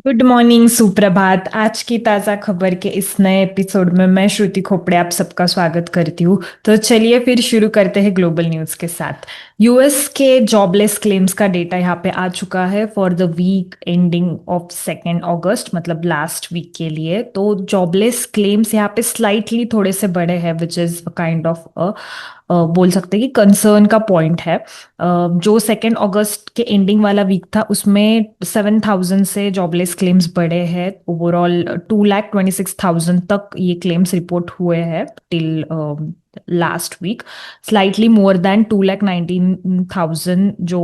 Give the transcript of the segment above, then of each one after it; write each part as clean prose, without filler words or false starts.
Good morning, सुप्रभात। आज की ताजा खबर के इस नए एपिसोड में मैं श्रुति खोपड़े आप सबका स्वागत करती हूँ। तो चलिए फिर शुरू करते हैं ग्लोबल न्यूज के साथ। यूएस के जॉबलेस क्लेम्स का डेटा यहाँ पे आ चुका है for the week ending of 2 August, मतलब लास्ट वीक के लिए। तो जॉबलेस क्लेम्स यहाँ पे स्लाइटली थोड़े से बड़े हैं, विच इज काइंड ऑफ बोल सकते हैं कि कंसर्न का पॉइंट है। जो 2 अगस्त के एंडिंग वाला वीक था उसमें 7,000 से जॉबलेस क्लेम्स बढ़े हैं। ओवरऑल 2,26,000 तक ये क्लेम्स रिपोर्ट हुए हैं till last week. Slightly more than 2,19,000 जो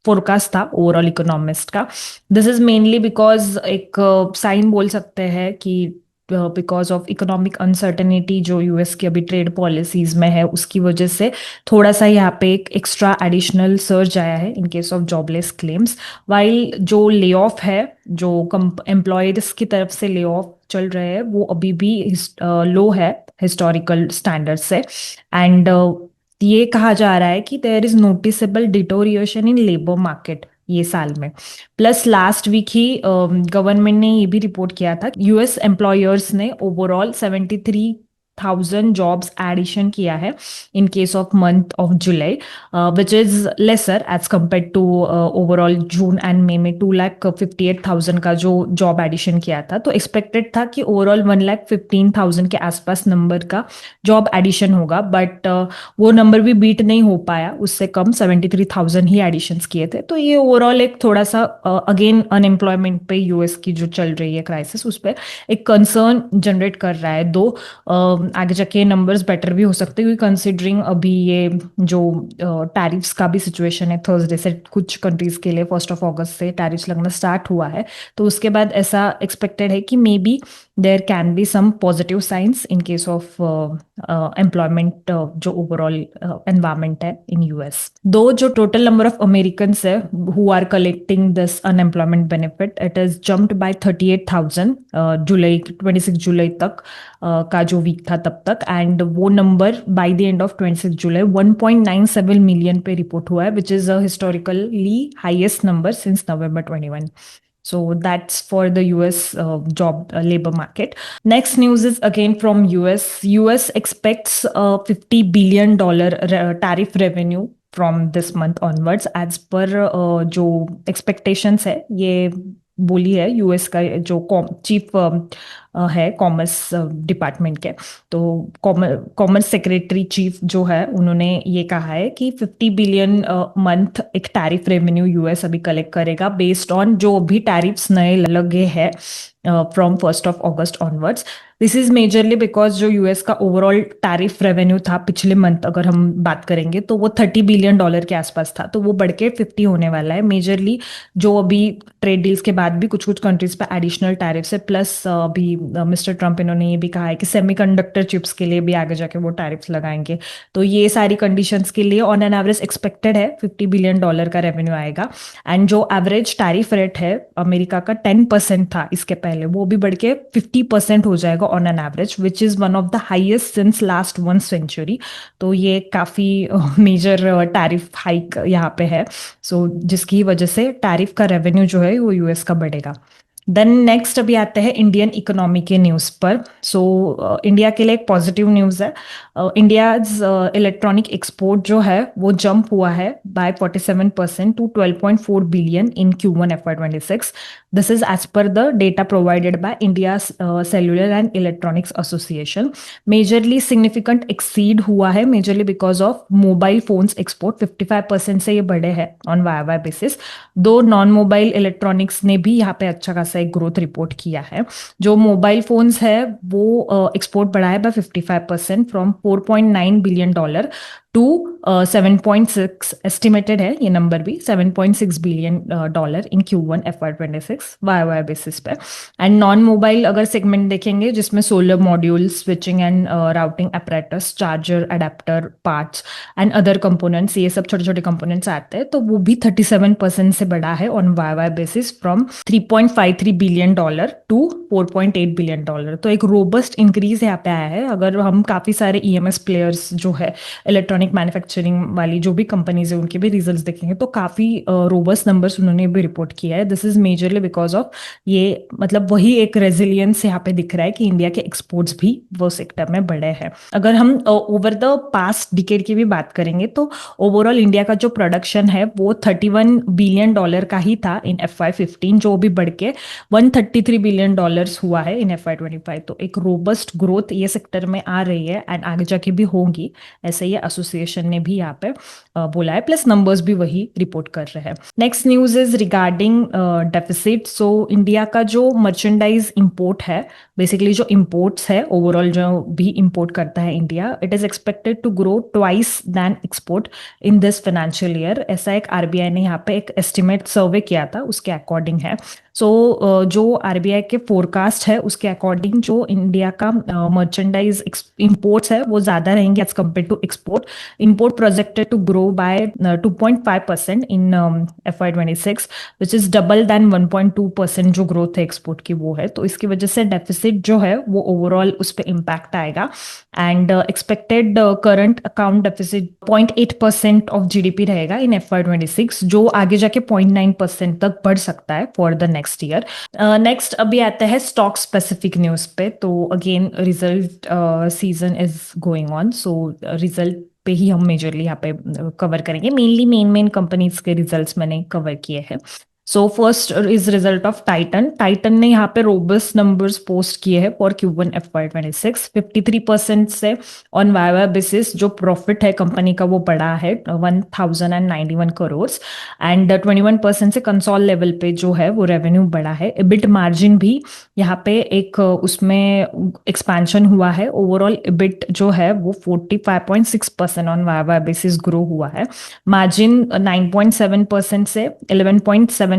फोरकास्ट था ओवरऑल इकोनॉमिस्ट का। दिस इज मेनली बिकॉज एक साइन बोल सकते हैं कि बिकॉज ऑफ इकोनॉमिक अनसर्टेनिटी जो यूएस की अभी ट्रेड पॉलिसीज में है उसकी वजह से थोड़ा सा यहाँ पे एक एक्स्ट्रा एडिशनल सर्ज आया है in case of jobless claims. While जो ले ऑफ है, जो एम्प्लॉयज की तरफ से ले ऑफ चल रहे हैं, वो अभी भी लो है हिस्टोरिकल स्टैंडर्ड से। एंड ये कहा जा रहा है कि there is noticeable deterioration in labour market ये साल में। प्लस लास्ट वीक ही गवर्नमेंट ने ये भी रिपोर्ट किया था, यूएस एम्प्लॉयर्स ने ओवरऑल 73,000 जॉब्स एडिशन किया है in case of month of July, which is lesser as compare to overall June and May में 2,58,000 का जो जॉब एडिशन किया था। तो एक्सपेक्टेड था कि ओवरऑल 1,15,000 के आसपास नंबर का जॉब एडिशन होगा, बट वो नंबर भी बीट नहीं हो पाया, उससे कम 73,000 ही एडिशंस किए थे। तो ये ओवरऑल एक थोड़ा सा अगेन अनएम्प्लॉयमेंट पे यूएस की जो चल रही है क्राइसिस, उस पर एक कंसर्न जनरेट कर रहा है। दो आगे जाके नंबर्स बेटर भी हो सकते हैं, क्योंकि कंसिडरिंग अभी ये जो टैरिफ्स का भी सिचुएशन है, थर्सडे से कुछ कंट्रीज के लिए 1 अगस्त से टैरिफ्स लगना स्टार्ट हुआ है। तो उसके बाद ऐसा एक्सपेक्टेड है कि maybe there can be some positive signs in case of employment जो ओवरऑल एनवायरमेंट है इन यूएस। दो जो टोटल नंबर ऑफ अमेरिकन्स है who are collecting this unemployment benefit, it is jumped by 38,000 July 26 जुलाई तक का जो week था तब तक। एंड वो number by the end of 26 July 1.97 million पे रिपोर्ट हुआ है, which is a historically highest number since November 21. So that's for the US job labor market. Next news is again from US. US expects a $50 billion tariff revenue from this month onwards, as per जो expectations है, ये बोली है US का जो chief है commerce department के। तो कॉमर्स सेक्रेटरी चीफ जो है उन्होंने ये कहा है कि 50 बिलियन मंथ एक टैरिफ रेवेन्यू यूएस अभी कलेक्ट करेगा बेस्ड ऑन जो भी टैरिफ्स नए लगे हैं from 1 August onwards. This is majorly because जो यूएस का ओवरऑल टैरिफ रेवेन्यू था पिछले मंथ, अगर हम बात करेंगे तो वो $30 बिलियन के आसपास था, तो वो बढ़ के 50 होने वाला है। मेजरली जो अभी ट्रेड डील्स के बाद भी कुछ कुछ कंट्रीज पे एडिशनल टैरिफ्स है, प्लस अभी मिस्टर ट्रम्प इन्होंने ये भी कहा है कि सेमीकंडक्टर चिप्स के लिए भी आगे जाके वो टैरिफ्स लगाएंगे। तो ये सारी कंडीशंस के लिए ऑन एन एवरेज एक्सपेक्टेड है $50 बिलियन का रेवेन्यू आएगा। एंड जो एवरेज टैरिफ रेट है अमेरिका का 10% था इसके पहले, वो भी बढ़ के 50% हो जाएगा on an average, which is one of the highest since last 1 century. तो ये काफी मेजर टैरिफ हाइक यहाँ पे है। सो जिसकी वजह से टैरिफ का रेवेन्यू जो है वो यूएस का बढ़ेगा। देन नेक्स्ट अभी आते हैं इंडियन इकोनॉमी के न्यूज़ पर। सो इंडिया के लिए एक पॉजिटिव न्यूज़ है। इंडियाज इलेक्ट्रॉनिक एक्सपोर्ट जो है वो जंप हुआ है by 47% to 12.4 billion in Q1 FY26। This is as per the data provided by India cellular and electronics association. Majorly significant exceed हुआ है majorly because of mobile phones export 55% से ये बढ़े हैं on Y Y basis. Though non mobile electronics ने भी यहाँ पे अच्छा खासा एक ग्रोथ रिपोर्ट किया है। जो मोबाइल फोन्स है वो एक्सपोर्ट बढ़ा है by 55% from $4.9 billion to 7.6। Estimated है ये नंबर भी $7.6 billion in Q1 FY26 Y Y basis पे। एंड नॉन मोबाइल अगर सेगमेंट देखेंगे जिसमें solar module, switching and routing apparatus, charger, adapter, parts and other components, ये सब छोटे छोटे कंपोनेंट्स आते हैं, तो वो भी 37% से बढ़ा है on Y Y basis from $3.53 billion to $4.8 billion. तो एक रोबस्ट इंक्रीज यहाँ पे आया है। अगर हम काफी सारे ईएमएस प्लेयर्स जो है इलेक्ट्रॉनिक इलेक्ट्रॉनिक मैन्युफैक्चरिंग वाली जो भी कंपनीज है उनके भी रिजल्ट्स देखेंगे तो काफ़ी रोबस्ट नंबर्स उन्होंने भी रिपोर्ट किया है। This is majorly because of ये मतलब वही एक रेजिलियंस यहाँ पे दिख रहा है कि इंडिया के एक्सपोर्ट्स भी वो सेक्टर में बढ़े हैं। अगर हम ओवर द पास्ट डिकेड की भी बात करेंगे तो ओवरऑल इंडिया का जो प्रोडक्शन है वो $31 बिलियन का ही था इन FY15, जो भी बढ़ के $133 बिलियन हुआ है इन FY25। तो एक रोबस्ट ग्रोथ ये सेक्टर में आ रही है एंड आगे जाके भी होगी, ऐसे ये एसोसिएशन ने भी यहाँ पे बोला है, प्लस नंबर्स भी वही रिपोर्ट कर रहे हैं। Next news is regarding deficit. So India का जो मर्चेंडाइज इंपोर्ट है, बेसिकली जो इंपोर्ट्स है ओवरऑल जो भी इंपोर्ट करता है India, it is expected to grow twice than export in this financial year. ऐसा एक आरबीआई ने यहाँ पे एक एस्टिमेट सर्वे किया था, उसके अकॉर्डिंग है। सो जो आरबीआई के फोरकास्ट है उसके अकॉर्डिंग जो इंडिया का मर्चेंडाइज इंपोर्ट्स है वो ज्यादा रहेंगे as compare to export. Import projected to grow by 2.5% in FY26, which is double than 1.2% जो ग्रोथ है एक्सपोर्ट की वो है। तो इसकी वजह से डेफिसिट जो है वो ओवरऑल उस पर इम्पैक्ट आएगा and expected current account deficit 0.8% of GDP रहेगा इन FY26, जो आगे जाके 0.9% तक बढ़ सकता है for the next year. Next अभी आता है स्टॉक स्पेसिफिक न्यूज पे। तो again result season is going on, so result पे ही हम मेजरली यहाँ पे कवर करेंगे। मेनली मेन कंपनीज के रिजल्ट्स मैंने कवर किए हैं। So first is result of Titan. Titan ने यहाँ पे रोबस्ट नंबर्स पोस्ट किए हैं फॉर Q1 FY26। 53% से ऑन वाई बेसिस जो प्रॉफिट है कंपनी का वो बढ़ा है 1091 करोड़ एंड 21% से कंसोल लेवल पे जो है वो रेवेन्यू बढ़ा है। इबिट मार्जिन भी यहाँ पे एक उसमें एक्सपेंशन हुआ है। ओवरऑल इबिट जो है वो 45.6% ऑन वाई बेसिस ग्रो हुआ है। मार्जिन 9.7% से 11.7%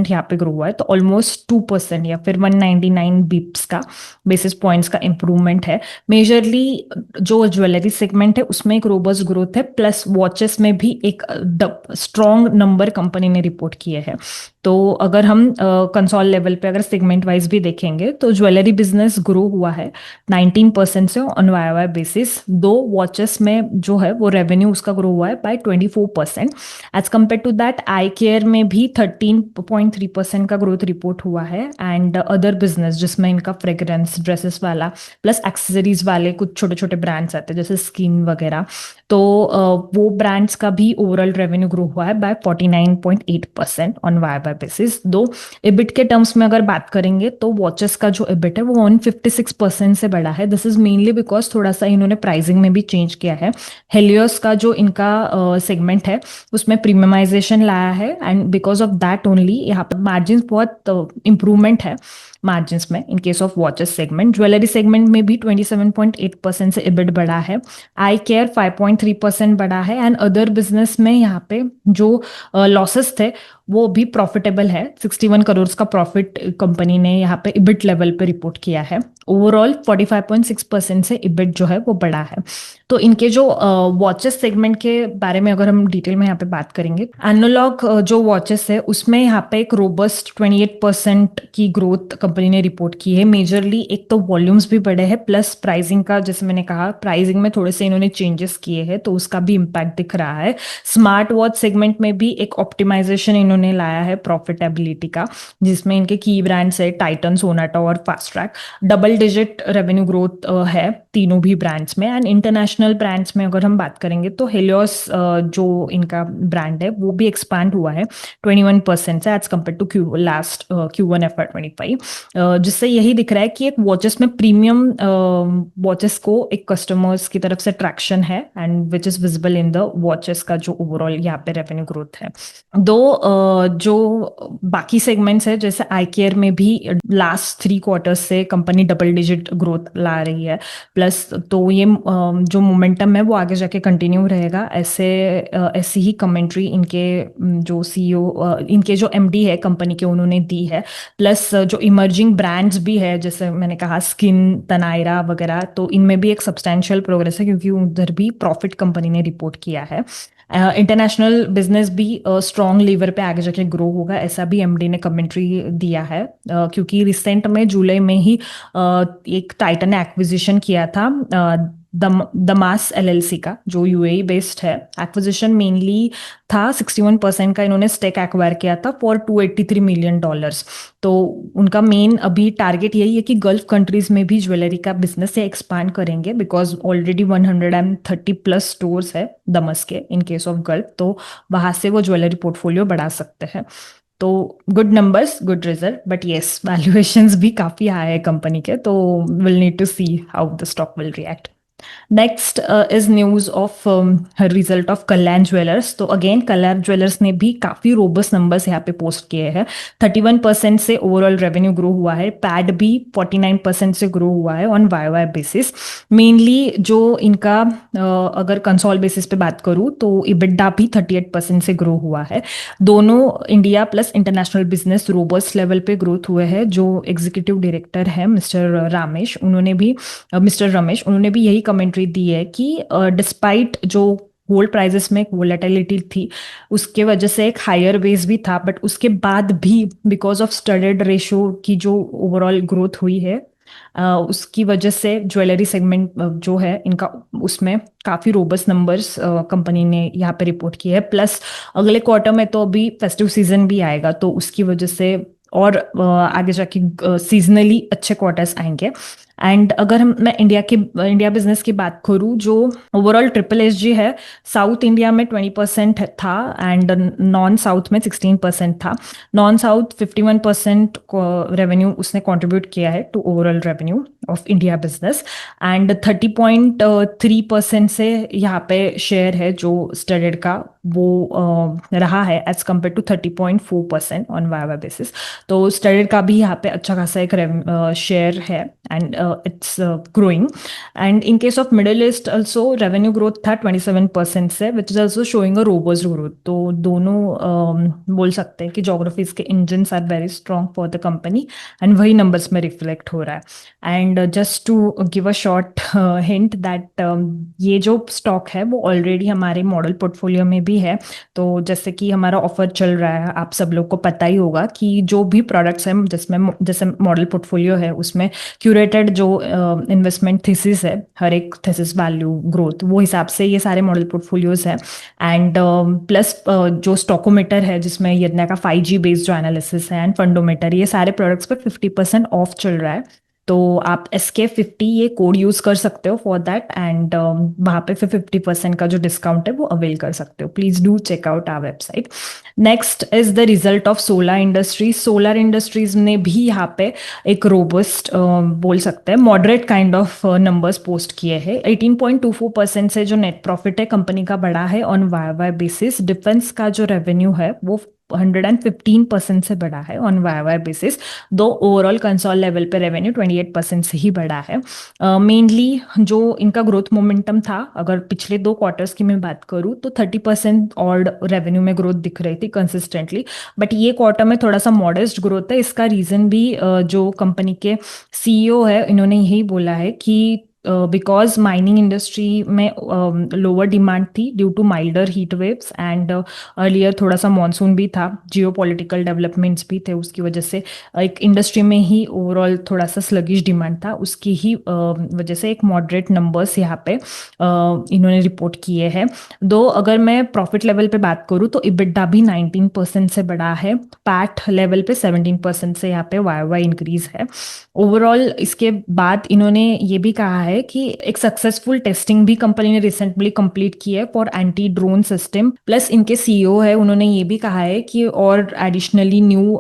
यहाँ पे ग्रो हुआ है, तो ऑलमोस्ट 2% या फिर 199 बिप्स का बेसिस पॉइंट्स का इंप्रूवमेंट है। मेजरली जो ज्वेलरी सेगमेंट है उसमें एक रोबस्ट ग्रोथ है, प्लस वॉचेस में भी एक स्ट्रॉन्ग नंबर कंपनी ने रिपोर्ट किए हैं। तो अगर हम कंसोल लेवल पे अगर सेगमेंट वाइज भी देखेंगे तो ज्वेलरी बिजनेस ग्रो हुआ है 19% से on Y basis. Though watches में जो है वो रेवेन्यू उसका ग्रो हुआ है by 24%। As compare to that eye care में भी 13.3% का ग्रोथ रिपोर्ट हुआ है एंड अदर बिजनेस जिसमें इनका फ्रेग्रेंस ड्रेसेस वाला प्लस एक्सेसरीज वाले कुछ छोटे छोटे ब्रांड्स आते हैं जैसे स्किन वगैरह, तो वो ब्रांड्स का भी ओवरऑल रेवेन्यू ग्रो हुआ है बाय 49.8% ऑन वाई बेसिस। दो इबिट के टर्म्स में अगर बात करेंगे तो वॉचेस का जो इबिट है वो 156% से बढ़ा है। दिस इज मेनली बिकॉज थोड़ा सा इन्होंने प्राइसिंग में भी चेंज किया है। हेलियोस का जो इनका सेगमेंट है उसमें प्रीमियमाइजेशन लाया है and because of that only यहाँ पर मार्जिन बहुत इंप्रूवमेंट है मार्जिन्स में इन case of watches segment. Jewellery segment में भी 27.8% से इबिट बढ़ा है। आई केयर 5.3% बढ़ा है एंड अदर बिजनेस में यहाँ पे जो लॉसेस थे वो भी प्रॉफिटेबल है। 61 करोड़ का प्रॉफिट कंपनी ने यहाँ पे इबिट लेवल पे रिपोर्ट किया है। ओवरऑल 45.6% से इबिट जो है वो बढ़ा है। तो इनके जो वॉचेस सेगमेंट के बारे में अगर हम डिटेल में यहाँ पे बात करेंगे, एनालॉग जो वॉचेस है उसमें यहाँ पे एक रोबस्ट 28% की ग्रोथ कंपनी ने रिपोर्ट की है। मेजरली एक तो वॉल्यूम्स भी बढ़े हैं प्लस प्राइसिंग का, जैसे मैंने कहा प्राइसिंग में थोड़े से इन्होंने चेंजेस किए हैं तो उसका भी इम्पैक्ट दिख रहा है। स्मार्ट वॉच सेगमेंट में भी एक ऑप्टिमाइजेशन इन्होंने लाया है प्रॉफिटेबिलिटी का, जिसमें इनके की ब्रांड्स है टाइटन, सोनाटा और fast track. Double digit revenue growth है तीनों भी ब्रांड्स में। एंड इंटरनेशनल ब्रांड्स में अगर हम बात करेंगे तो हेलियोस जो इनका ब्रांड है वो भी एक्सपांड हुआ है 21% से as compare to last Q1 FY25, जिससे यही दिख रहा है कि एक वॉचेस में प्रीमियम वॉचेस को एक कस्टमर्स की तरफ से ट्रैक्शन है and which is visible in the watches का जो ओवरऑल यहाँ पे रेवेन्यू ग्रोथ है। दो जो बाकी सेगमेंट्स है जैसे आई केयर में भी लास्ट 3 क्वार्टर्स से कंपनी डबल डिजिट ग्रोथ ला रही है प्लस, तो ये जो मोमेंटम है वो आगे जाके कंटिन्यू रहेगा। ऐसी ही कमेंट्री इनके जो सीईओ इनके जो एमडी है कंपनी के उन्होंने दी है। प्लस जो इमर्जिंग ब्रांड्स भी है जैसे मैंने कहा स्किन, तनायरा वगैरह, तो इनमें भी एक सब्सटेंशियल प्रोग्रेस है क्योंकि उधर भी प्रॉफिट कंपनी ने रिपोर्ट किया है। इंटरनेशनल बिजनेस भी स्ट्रॉन्ग लीवर पे आगे जाके ग्रो होगा, ऐसा भी एमडी ने कमेंट्री दिया है। क्योंकि रिसेंट में जुलाई में ही एक टाइटन ने एक्विजिशन किया था दमास एलएलसी का, जो यूएई बेस्ड है। एक्विजिशन मेनली था 61% का, इन्होंने स्टेक एक्वायर किया था फॉर $283 मिलियन। तो उनका मेन अभी टारगेट यही है कि गल्फ कंट्रीज में भी ज्वेलरी का बिजनेस से एक्सपांड करेंगे, बिकॉज ऑलरेडी 130+ स्टोर्स है दमस के इन केस ऑफ गल्फ, तो वहां से वो ज्वेलरी पोर्टफोलियो बढ़ा सकते हैं। तो good numbers, good result, but yes valuations भी काफी हाई है कंपनी के, तो will need to see how the stock will react. Next is news of result of Kalyan Jewellers. तो अगेन कल्याण ज्वेलर्स ने भी काफी रोबस्ट नंबर्स यहाँ पे पोस्ट किए हैं। 31% से ओवरऑल रेवेन्यू ग्रो हुआ है, पैड भी 49% से ग्रो हुआ है on Y Y basis. Mainly जो इनका अगर कंसोल बेसिस पे बात करूँ तो इबिडा भी 38% से ग्रो हुआ है। दोनों India plus international business robust level पे ग्रोथ हुए हैं। जो एग्जीक्यूटिव डायरेक्टर है मिस्टर रमेश, उन्होंने भी यही कमेंट्री दी है कि डिस्पाइट जो गोल्ड प्राइजेस में वोलेटिलिटी थी, उसके वजह से एक हायर बेस भी था, बट उसके बाद भी बिकॉज ऑफ स्टडेड रेशो की जो ओवरऑल ग्रोथ हुई है, उसकी वजह से ज्वेलरी सेगमेंट जो है इनका, उसमें काफी रोबस्ट नंबर्स कंपनी ने यहाँ पे रिपोर्ट किए हैं। प्लस अगले क्वार्टर में तो अभी फेस्टिव सीजन भी आएगा, तो उसकी वजह से और आगे जाके सीजनली अच्छे क्वार्टर्स आएंगे। एंड अगर मैं इंडिया बिजनेस की बात करूँ, जो ओवरऑल ट्रिपल एस जी है, साउथ इंडिया में 20% था एंड नॉन साउथ में 16% था। नॉन साउथ 51% रेवेन्यू उसने कंट्रीब्यूट किया है to overall revenue of India business, and 30.3% से यहाँ पे शेयर है जो स्टडेड का, वो रहा है as compare to 30.4% on Y basis. तो स्टडेड का भी यहाँ पे अच्छा खासा एक शेयर है, and it's growing. And in case of Middle East also revenue growth था 27% से, which is also showing a robust growth. तो दोनों बोल सकते हैं कि जोग्राफीज के engines are very strong for the company, and वही नंबर्स में रिफ्लेक्ट हो रहा है। And just to give a short hint that ये जो स्टॉक है वो ऑलरेडी हमारे मॉडल पोर्टफोलियो में भी है। तो जैसे कि हमारा ऑफर चल रहा है, आप सब लोग को पता ही होगा कि जो भी प्रोडक्ट्स हैं जिसमें जैसे मॉडल पोर्टफोलियो है, उसमें क्यूरेटेड जो इन्वेस्टमेंट थीसिस है, हर एक थीसिस वैल्यू ग्रोथ, वो हिसाब से ये सारे मॉडल पोर्टफोलियोज है। एंड प्लस जो स्टॉकोमीटर है जिसमें यदना का 5G बेस्ड जो एनालिसिस है, एंड फंडोमीटर, ये सारे प्रोडक्ट्स पे 50% ऑफ चल रहा है। तो आप SK50 ये कोड यूज कर सकते हो फॉर दैट, एंड वहां पे फिर 50% का जो डिस्काउंट है वो अवेल कर सकते हो। Please do check out our website. Next is the result of Solar Industries. Solar Industries ने भी यहाँ पे एक रोबस्ट बोल सकते हैं moderate kind of numbers post किए हैं। 18.24% से जो नेट प्रॉफिट है कंपनी का बढ़ा है on Y Y basis. Defence का जो रेवेन्यू है वो 115% से बढ़ा है on Y Y basis, though overall consol level पे रेवेन्यू 28% से ही बढ़ा है। मेनली जो इनका ग्रोथ मोमेंटम था, अगर पिछले 2 क्वार्टर्स की मैं बात करूँ तो 30% और रेवेन्यू में ग्रोथ दिख रही थी कंसिस्टेंटली, बट ये क्वार्टर में थोड़ा सा मॉडेस्ट ग्रोथ है। इसका रीजन भी जो कंपनी के सीईओ है इन्होंने यही बोला है कि बिकॉज माइनिंग इंडस्ट्री में लोअर डिमांड थी due to milder heat waves, and earlier थोड़ा सा मानसून भी था, जियो पॉलिटिकल डेवलपमेंट्स भी थे, उसकी वजह से एक इंडस्ट्री में ही ओवरऑल थोड़ा सा स्लगिश डिमांड था, उसकी ही वजह से एक मॉडरेट नंबर्स यहाँ पे इन्होंने रिपोर्ट किए हैं। दो अगर मैं प्रॉफिट लेवल पे बात करूँ तो इबिडा भी 19% से बढ़ा है, पैट लेवल पे 17% से यहाँ पे वाई वाई इंक्रीज है। ओवरऑल इसके बाद इन्होंने ये भी कहा है कि एक सक्सेसफुल टेस्टिंग भी कंपनी ने रिसेंटली कंप्लीट की है for anti drone system. Plus इनके सीईओ है, उन्होंने ये भी कहा है कि और additionally new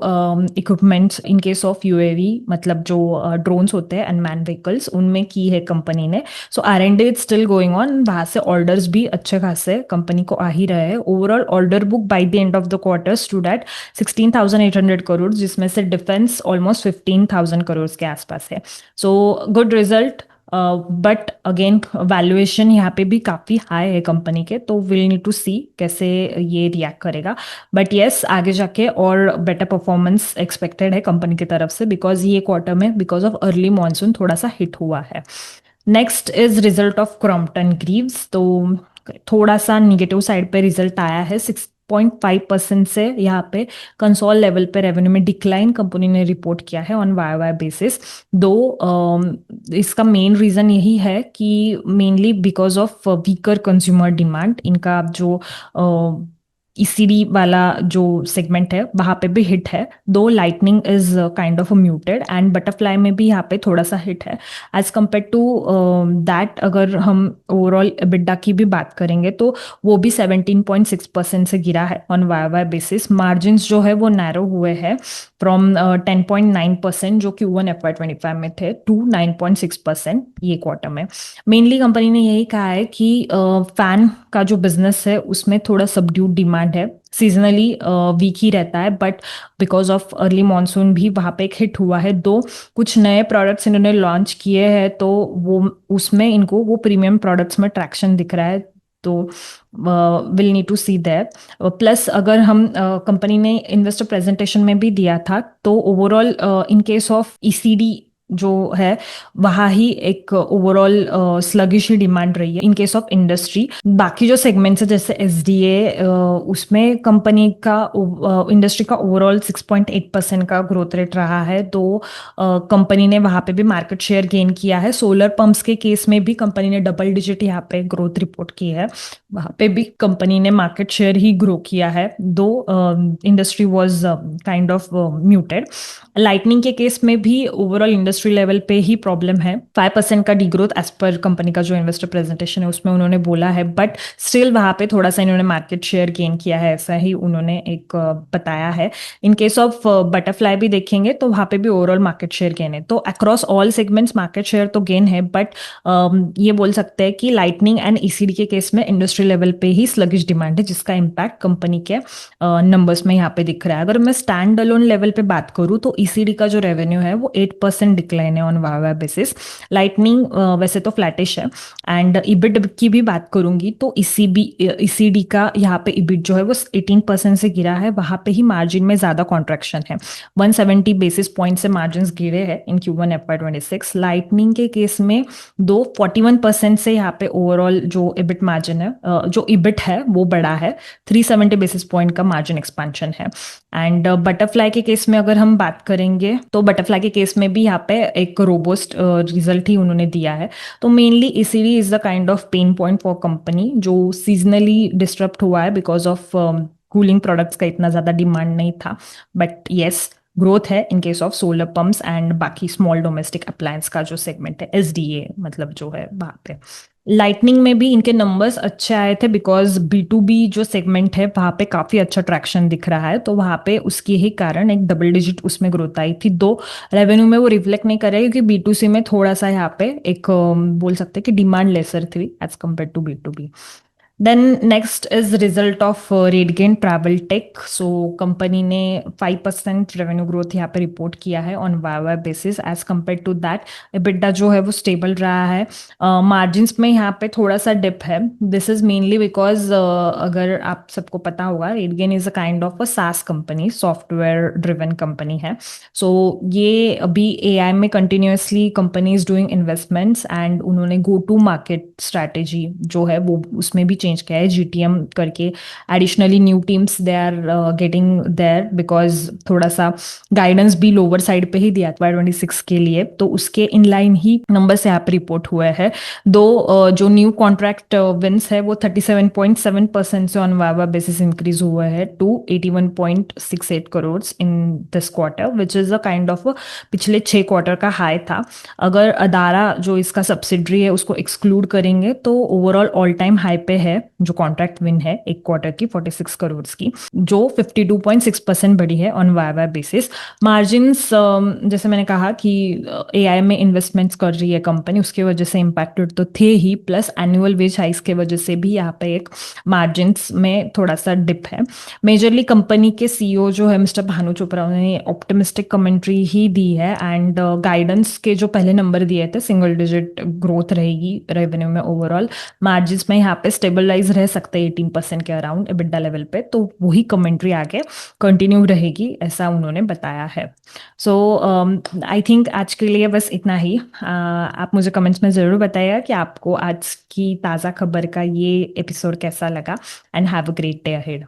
equipments in case of UAV, मतलब जो ड्रोन्स होते हैं अनमैन व्हीकल्स, उनमें की है कंपनी ने। सो R&D is still going on, वहां से ऑर्डर्स भी अच्छे खासे कंपनी को आ ही रहे हैं। Overall order book by the end of the quarter stood at 16,800 crore, जिसमें से डिफेंस ऑलमोस्ट 15,000 करोड़ के आसपास है। So good result, but again valuation यहाँ पे भी काफी हाई है कंपनी के, तो विल नीड टू सी कैसे ये रिएक्ट करेगा। बट येस आगे जाके और बेटर परफॉर्मेंस एक्सपेक्टेड है कंपनी की तरफ से, बिकॉज ये क्वार्टर में बिकॉज ऑफ अर्ली मानसून थोड़ा सा हिट हुआ है। Next is result of Crompton Greaves. तो थोड़ा सा निगेटिव साइड पे रिजल्ट आया है, 6.5% से यहाँ पे कंसोल लेवल पे रेवेन्यू में डिक्लाइन कंपनी ने रिपोर्ट किया है ऑन वाई वाई बेसिस। दो इसका मेन रीजन यही है कि mainly because of weaker consumer demand, इनका जो ईसीडी वाला जो सेगमेंट है वहां पे भी हिट है। दो lightning is kind of muted and butterfly में भी यहाँ पे थोड़ा सा हिट है एज कम्पेयर टू दैट। अगर हम ओवरऑल EBITDA की भी बात करेंगे तो वो भी 17.6% से गिरा है on Y Y basis. Margin जो है वो नैरो हुए हैं फ्रॉम 10.9% जो Q1 FY25 में थे टू 9.6% ये क्वार्टर में। मेनली कंपनी ने यही कहा है कि फैन का जो बिजनेस है उसमें थोड़ा सबड्यूड डिमांड है, सीजनली वीक ही रहता है, but because of early monsoon भी वहाँ पे एक हिट हुआ है। दो कुछ नए प्रोडक्ट्स इन्होंने लॉन्च किए हैं तो वो उसमें इनको वो प्रीमियम प्रोडक्ट्स में ट्रैक्शन दिख रहा है, तो will need to see that. Plus अगर हम कंपनी ने इन्वेस्टर प्रेजेंटेशन में भी दिया था तो overall in case of ECD जो है वहाँ ही एक ओवरऑल स्लगिश ही डिमांड रही है इन केस ऑफ इंडस्ट्री। बाकी जो सेगमेंट्स है जैसे एसडीए उसमें कंपनी का इंडस्ट्री का ओवरऑल 6.8% का ग्रोथ रेट रहा है, तो कंपनी ने वहाँ पे भी मार्केट शेयर गेन किया है। सोलर पंप्स के केस में भी कंपनी ने डबल डिजिट यहाँ पे ग्रोथ रिपोर्ट की है, वहाँ पे भी कंपनी ने मार्केट शेयर ही ग्रो किया है, दो industry was kind of muted. Lightning के केस में भी ओवरऑल इंडस्ट्री लेवल पे ही प्रॉब्लम है, 5% का डिग्रोथ एज पर कंपनी का जो इन्वेस्टर प्रेजेंटेशन है उसमें उन्होंने बोला है, बट स्टिल वहां पे थोड़ा सा इन्होंने मार्केट शेयर गेन किया है, ऐसा ही उन्होंने एक बताया है। इन केस ऑफ बटरफ्लाई भी देखेंगे तो वहां पे भी ओवरऑल मार्केट शेयर गेन है, तो across all segments market share तो गेन है, बट ये बोल सकते हैं कि लाइटनिंग एंड ईसीडी के केस में इंडस्ट्री लेवल पे ही स्लगिश डिमांड है जिसका इम्पैक्ट कंपनी के नंबर्स में यहाँ पे दिख रहा है। अगर मैं स्टैंड अलोन लेवल पे बात करूँ तो ईसीडी का जो रेवेन्यू है वो 8% डिक्लाइन है ऑन वाई बेसिस। लाइटनिंग वैसे तो फ्लैटिश है एंड इबिट की भी बात करूंगी तो ईसीडी का यहाँ पे इबिट जो है वो 18% से गिरा है, वहां पे ही मार्जिन में ज्यादा कॉन्ट्रैक्शन है, 170 बेसिस पॉइंट से मार्जिन गिरे हैं इन Q1 FY26। लाइटनिंग के केस में 41% से यहाँ पे ओवरऑल जो इबिट मार्जिन है जो इबिट है वो बड़ा है, 370 बेसिस पॉइंट का मार्जिन एक्सपेंशन है। एंड बटरफ्लाई के केस में अगर हम बात करेंगे तो बटरफ्लाई के केस में भी यहाँ पे एक रोबोस्ट रिजल्ट ही उन्होंने दिया है, तो mainly ECD is the kind of pain point for company जो सीजनली डिस्टर्ब हुआ है बिकॉज ऑफ कूलिंग प्रोडक्ट्स का इतना ज्यादा डिमांड नहीं था, बट येस ग्रोथ है in case of solar pumps and बाकी स्मॉल डोमेस्टिक अप्लायंस का जो सेगमेंट है एसडीए मतलब जो है वहां पे। लाइटनिंग में भी इनके नंबर्स अच्छे आए थे बिकॉज B2B जो सेगमेंट है वहां पे काफी अच्छा ट्रैक्शन दिख रहा है, तो वहां पे उसके ही कारण एक डबल डिजिट उसमें ग्रोथ आई थी। दो रेवेन्यू में वो रिफ्लेक्ट नहीं कर रहा है क्योंकि B2C में थोड़ा सा यहाँ पे एक बोल सकते हैं कि डिमांड लेसर थी as compare to B2B। Then next is result of RateGain Travel Tech. So company ने 5% रेवेन्यू ग्रोथ यहाँ पे रिपोर्ट किया है on Y basis as compare to that. EBITDA जो है वो स्टेबल रहा है, मार्जिन्स में यहाँ पे थोड़ा सा डिप है। दिस इज मेनली बिकॉज अगर आप सबको पता होगा RateGain is a kind of a सास कंपनी, सॉफ्टवेयर ड्रिवन कंपनी है, सो ये अभी AI में continuously company is doing investments and उन्होंने गो टू मार्केट स्ट्रैटेजी जो है वो उसमें भी चेंज किया है, GTM करके additionally new teams they are getting there because थोड़ा सा गाइडेंस भी लोअर साइड पे ही दिया था 26 के लिए, तो उसके इनलाइन ही नंबर्स यहाँ पे रिपोर्ट हुए हैं। दो जो न्यू कॉन्ट्रैक्ट विंस है वो 37.7% से ऑन वाई बेसिस इंक्रीज हुआ है to 81.68 crore in this quarter which is a kind of पिछले 6 क्वार्टर का हाई था। अगर अदारा जो इसका सब्सिडरी है उसको एक्सक्लूड करेंगे तो ओवरऑल ऑल टाइम हाई पे है जो कॉन्ट्रैक्ट विन है एक क्वार्टर की 46 करोड़ की, जो 52.6% बढ़ी है ऑन वाई बेसिस। मार्जिन्स जैसे मैंने कहा कि AI में इन्वेस्टमेंट्स कर रही है कंपनी, उसके वजह से इम्पैक्टेड तो थे ही, प्लस एनुअल वेज हाइक्स के वजह से भी यहाँ पे एक मार्जिन्स में थोड़ा सा डिप है। मेजरली कंपनी के CEO जो है मिस्टर भानु चोपड़ा ने ऑप्टिमिस्टिक कमेंट्री ही दी है एंड गाइडेंस के जो पहले नंबर दिए थे सिंगल डिजिट ग्रोथ रहेगी रेवेन्यू में, ओवरऑल मार्जिन्स में यहाँ पे स्टेबलाइज रह सकते हैं 18% के अराउंड EBITDA लेवल पे, तो वही कमेंट्री आगे कंटिन्यू रहेगी ऐसा उन्होंने बताया है। सो आई थिंक आज के लिए बस इतना ही। आप मुझे कमेंट्स में ज़रूर बताइएगा कि आपको आज की ताज़ा खबर का ये एपिसोड कैसा लगा and have a great day ahead.